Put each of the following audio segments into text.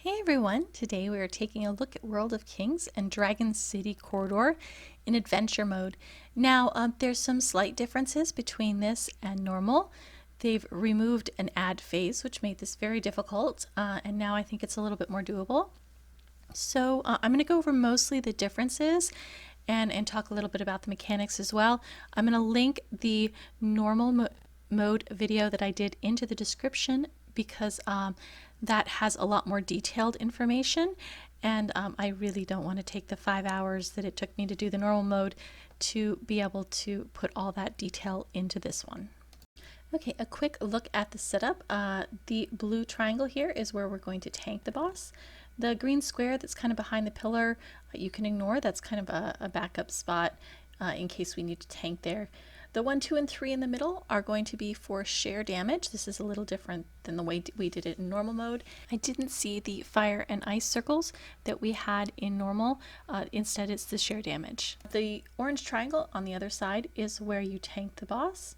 Hey everyone! Today we are taking a look at World of Kings and Dragon City Corridor in adventure mode. Now, there's some slight differences between this and normal. They've removed an add phase, which made this very difficult, and now I think it's a little bit more doable. So I'm going to go over mostly the differences and talk a little bit about the mechanics as well. I'm going to link the normal mode video that I did into the description because that has a lot more detailed information, and I really don't want to take the 5 hours that it took me to do the normal mode to be able to put all that detail into this one. Okay, a quick look at the setup. The blue triangle here is where we're going to tank the boss. The green square that's kind of behind the pillar, you can ignore. That's kind of a backup spot in case we need to tank there. The 1, 2, and 3 in the middle are going to be for share damage. This is a little different than the way we did it in normal mode. I didn't see the fire and ice circles that we had in normal. Instead, it's the share damage. The orange triangle on the other side is where you tank the boss.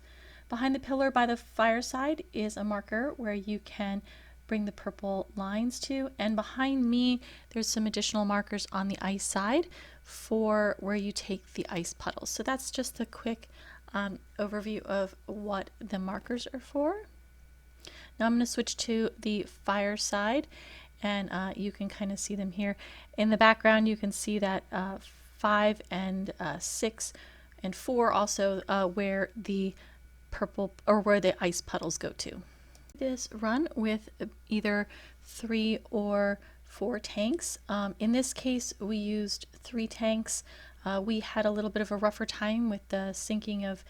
Behind the pillar by the fire side is a marker where you can bring the purple lines to, and behind me there's some additional markers on the ice side for where you take the ice puddles. So that's just a quick overview of what the markers are for. Now I'm going to switch to the fire side, and you can kind of see them here. In the background you can see that 5 and 6 and 4 also where the purple or where the ice puddles go to. This run with either 3 or 4 tanks. In this case we used 3 tanks. We had a little bit of a rougher time with the syncing of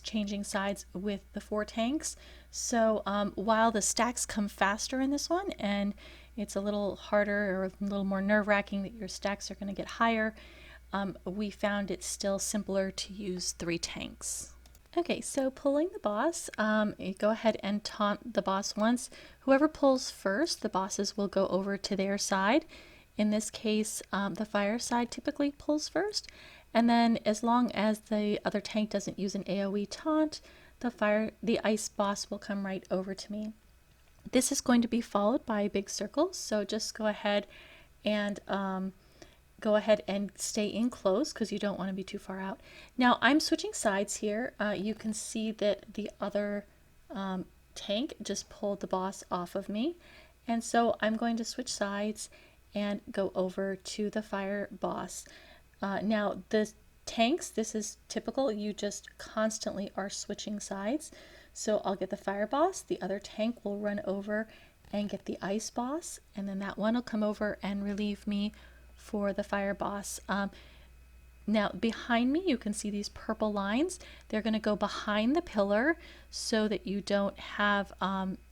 changing sides with the 4 tanks. So while the stacks come faster in this one and it's a little harder or a little more nerve-wracking that your stacks are going to get higher, we found it still simpler to use 3 tanks. Okay, so pulling the boss, you go ahead and taunt the boss once. Whoever pulls first, the bosses will go over to their side. In this case, the fire side typically pulls first, and then as long as the other tank doesn't use an AoE taunt, the ice boss will come right over to me. This is going to be followed by a big circle, so just go ahead and stay in close because you don't want to be too far out. Now I'm switching sides here. You can see that the other tank just pulled the boss off of me, and so I'm going to switch sides and go over to the fire boss. Now the tanks, this is typical, you just constantly are switching sides. So I'll get the fire boss, the other tank will run over and get the ice boss, and then that one will come over and relieve me for the fire boss. Now behind me you can see these purple lines. They're going to go behind the pillar so that you don't have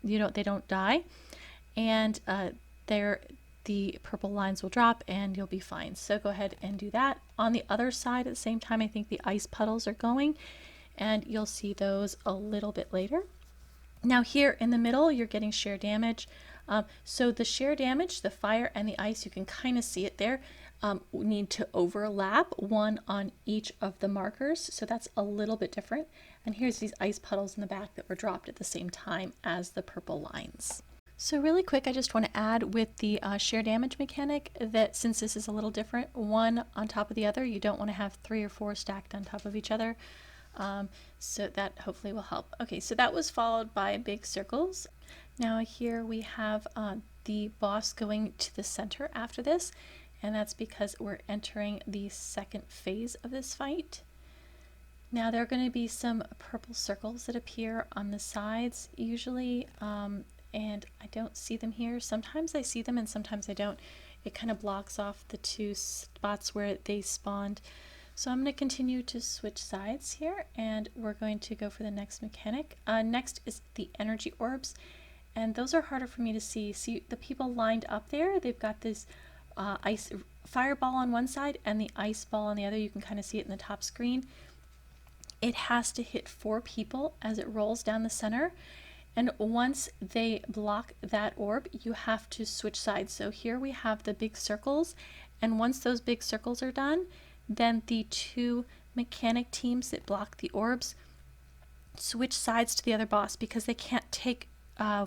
they don't die, and the purple lines will drop and you'll be fine. So go ahead and do that. On the other side at the same time, I think the ice puddles are going, and you'll see those a little bit later. Now here in the middle you're getting sheer damage. So the sheer damage, the fire and the ice, you can kind of see it there, need to overlap one on each of the markers. So that's a little bit different. And here's these ice puddles in the back that were dropped at the same time as the purple lines. So really quick, I just want to add with the sheer damage mechanic that since this is a little different, one on top of the other, you don't want to have 3 or 4 stacked on top of each other. So that hopefully will help. Okay, so that was followed by big circles. Now here we have the boss going to the center after this, and that's because we're entering the second phase of this fight. Now there are going to be some purple circles that appear on the sides usually, and I don't see them here. Sometimes I see them and sometimes I don't. It kind of blocks off the 2 spots where they spawned. So I'm going to continue to switch sides here, and we're going to go for the next mechanic. Next is the energy orbs, and those are harder for me to see. See the people lined up there, they've got this ice fireball on one side and the ice ball on the other. You can kind of see it in the top screen. It has to hit 4 people as it rolls down the center, and once they block that orb you have to switch sides. So here we have the big circles, and once those big circles are done, then the 2 mechanic teams that block the orbs switch sides to the other boss because they can't take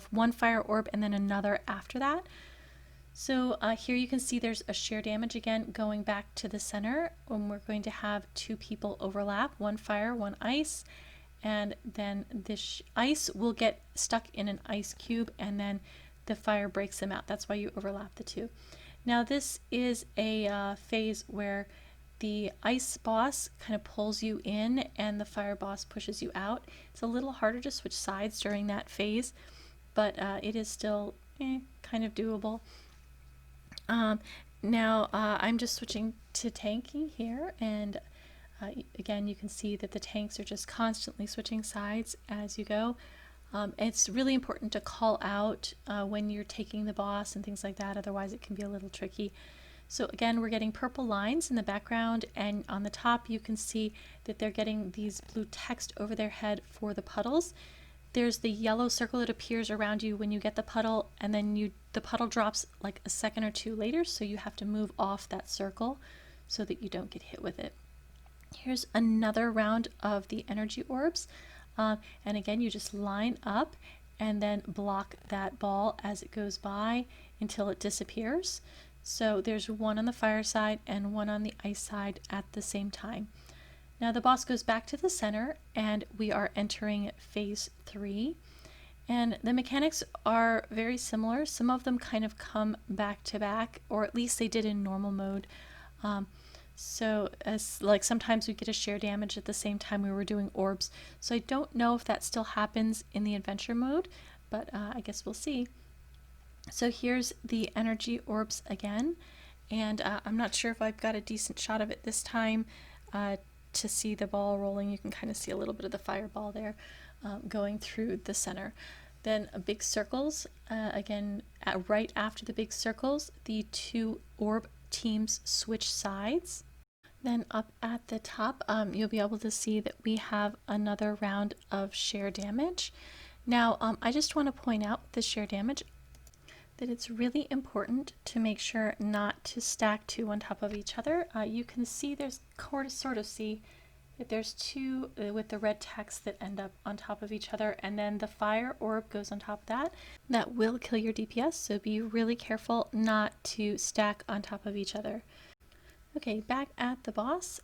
one fire orb and then another after that. So here you can see there's a shear damage again going back to the center, and we're going to have two people overlap, one fire, one ice, and then this ice will get stuck in an ice cube and then the fire breaks them out. That's why you overlap the two. Now this is a phase where the ice boss kind of pulls you in and the fire boss pushes you out. It's a little harder to switch sides during that phase, but it is still kind of doable. Now I'm just switching to Tanki here, and again you can see that the tanks are just constantly switching sides as you go. It's really important to call out when you're taking the boss and things like that, otherwise it can be a little tricky. So again, we're getting purple lines in the background, and on the top you can see that they're getting these blue text over their head for the puddles. There's the yellow circle that appears around you when you get the puddle, and then the puddle drops like a second or two later, so you have to move off that circle so that you don't get hit with it. Here's another round of the energy orbs, and again you just line up and then block that ball as it goes by until it disappears. So there's one on the fire side and one on the ice side at the same time. Now the boss goes back to the center and we are entering phase 3. And the mechanics are very similar. Some of them kind of come back to back, or at least they did in normal mode. So as like sometimes we get a shear damage at the same time we were doing orbs. So I don't know if that still happens in the adventure mode, but I guess we'll see. So here's the energy orbs again, and I'm not sure if I've got a decent shot of it this time to see the ball rolling. You can kind of see a little bit of the fireball there going through the center. Then big circles, again right after the big circles the two orb teams switch sides. Then up at the top you'll be able to see that we have another round of shear damage. Now I just want to point out the shear damage that it's really important to make sure not to stack two on top of each other. You can see sort of see that there's two with the red text that end up on top of each other, and then the fire orb goes on top of that. That will kill your DPS, so be really careful not to stack on top of each other. Okay, back at the boss,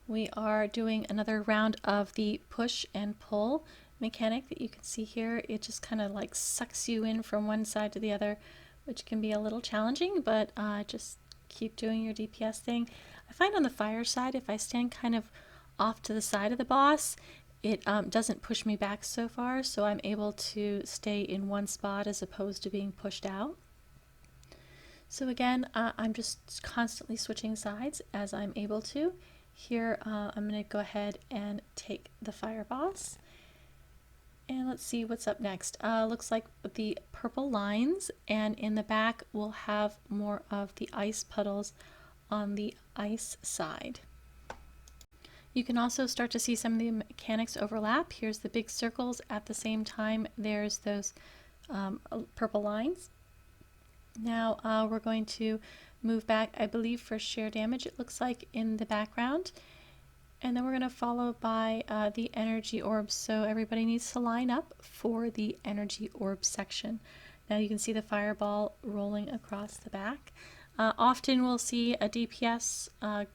we are doing another round of the push and pull mechanic that you can see here. It just kind of like sucks you in from one side to the other, which can be a little challenging, but just keep doing your DPS thing. I find on the fire side, if I stand kind of off to the side of the boss, it doesn't push me back so far, so I'm able to stay in one spot as opposed to being pushed out. So again, I'm just constantly switching sides as I'm able to. Here I'm going to go ahead and take the fire boss. And let's see what's up next. Looks like the purple lines, and in the back we'll have more of the ice puddles on the ice side. You can also start to see some of the mechanics overlap. Here's the big circles. At the same time there's those purple lines. Now we're going to move back, I believe, for shear damage, it looks like, in the background. And then we're going to follow by the energy orbs. So everybody needs to line up for the energy orb section. Now you can see the fireball rolling across the back. Often we'll see a DPS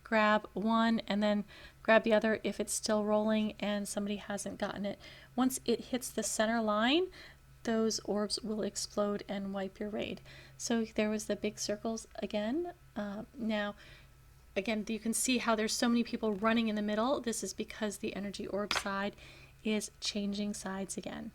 grab one and then grab the other if it's still rolling and somebody hasn't gotten it. Once it hits the center line, those orbs will explode and wipe your raid. So there was the big circles again. Now again, you can see how there's so many people running in the middle. This is because the energy orb side is changing sides again.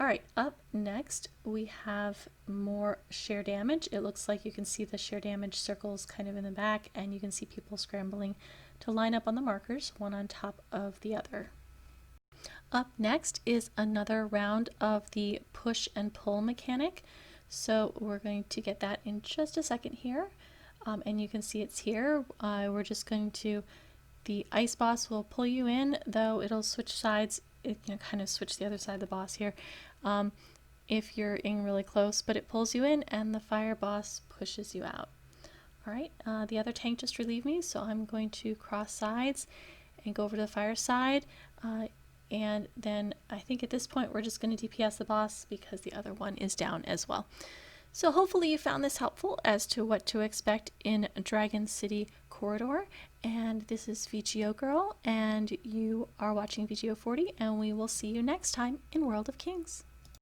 All right, up next we have more shear damage. It looks like you can see the shear damage circles kind of in the back, and you can see people scrambling to line up on the markers, one on top of the other. Up next is another round of the push and pull mechanic. So we're going to get that in just a second here. And you can see it's here. We're just going to, the ice boss will pull you in, though it'll switch sides. It kind of switch the other side of the boss here if you're in really close, but it pulls you in and the fire boss pushes you out. All right, the other tank just relieved me, so I'm going to cross sides and go over to the fire side. And then I think at this point we're just going to DPS the boss because the other one is down as well. So hopefully you found this helpful as to what to expect in Dragon City Corridor. And this is VGO Girl, and you are watching VGO 40, and we will see you next time in World of Kings.